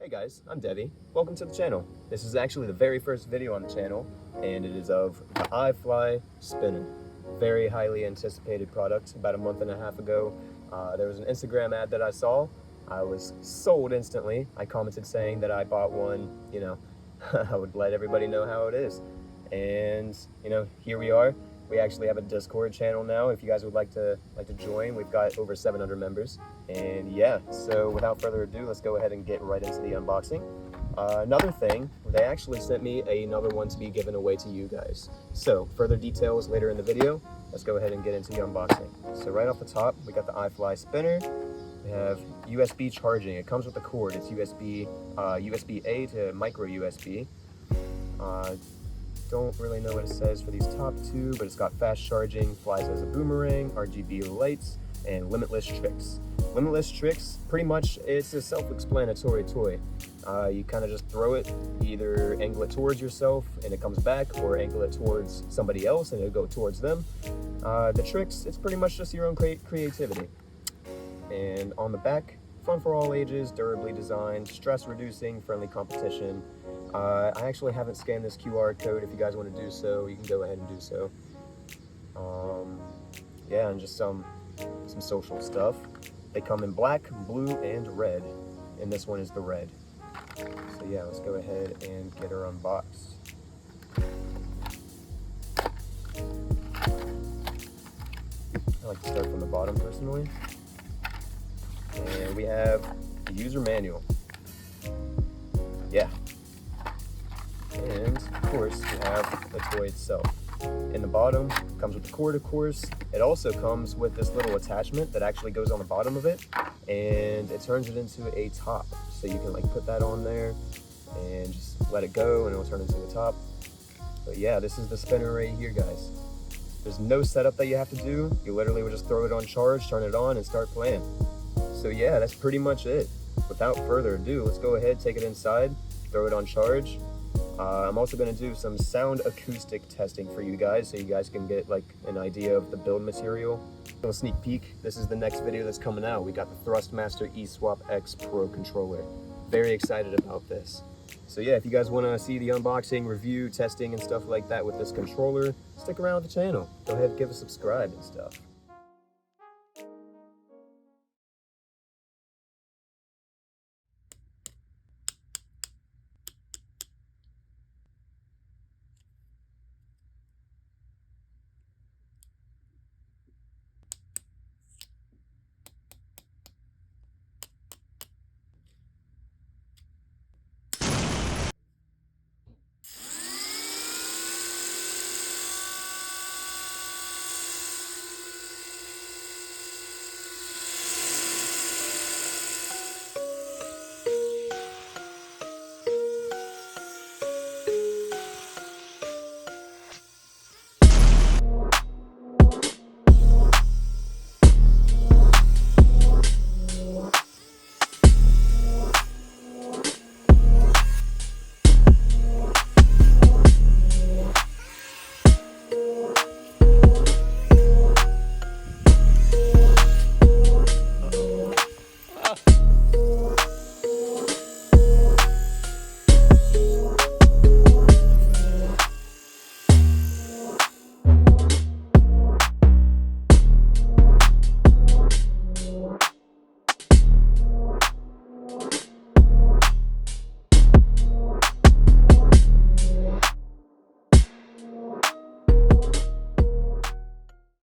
Hey guys, I'm Devvy. Welcome to the channel. This is actually the very first video on the channel, and it is of the iFly spinner. Very highly anticipated product. About a month and a half ago, there was an Instagram ad that I saw. I was sold instantly. I commented saying that I bought one, I would let everybody know how it is. And, here we are. We actually have a Discord channel now. If you guys would like to join, we've got over 700 members. And yeah, so without further ado, let's go ahead and get right into the unboxing. Another thing, they actually sent me another one to be given away to you guys. So further details later in the video. Let's go ahead and get into the unboxing. So right off the top, we got the iFly spinner. We have USB charging. It comes with a cord. It's USB-A to micro USB. Don't really know what it says for these top two, but it's got fast charging, flies as a boomerang, RGB lights, and limitless tricks. Limitless tricks, pretty much, it's a self-explanatory toy. You kind of just throw it, either angle it towards yourself and it comes back, or angle it towards somebody else and it'll go towards them. The tricks, it's pretty much just your own creativity. And on the back, fun for all ages, durably designed, stress reducing, friendly competition. I actually haven't scanned this QR code. If you guys want to do so, you can go ahead and do so. Yeah, and just some social stuff. They come in black, blue, and red, and this one is the red. So yeah, let's go ahead and get her unboxed. I like to start from the bottom personally. And we have the user manual. Yeah. And of course, we have the toy itself. In the bottom, comes with the cord, of course. It also comes with this little attachment that actually goes on the bottom of it, and it turns it into a top. So you can put that on there and just let it go and it'll turn into a top. But yeah, this is the spinner right here, guys. There's no setup that you have to do. You literally would just throw it on charge, turn it on, and start playing. So yeah, that's pretty much it. Without further ado, let's go ahead, take it inside, throw it on charge. I'm also going to do some sound acoustic testing for you guys, so you guys can get an idea of the build material. A little sneak peek, this is the next video that's coming out. We got the Thrustmaster eSwap X Pro controller. Very excited about this. So yeah, if you guys want to see the unboxing, review, testing, and stuff like that with this controller, stick around with the channel. Go ahead and give a subscribe and stuff.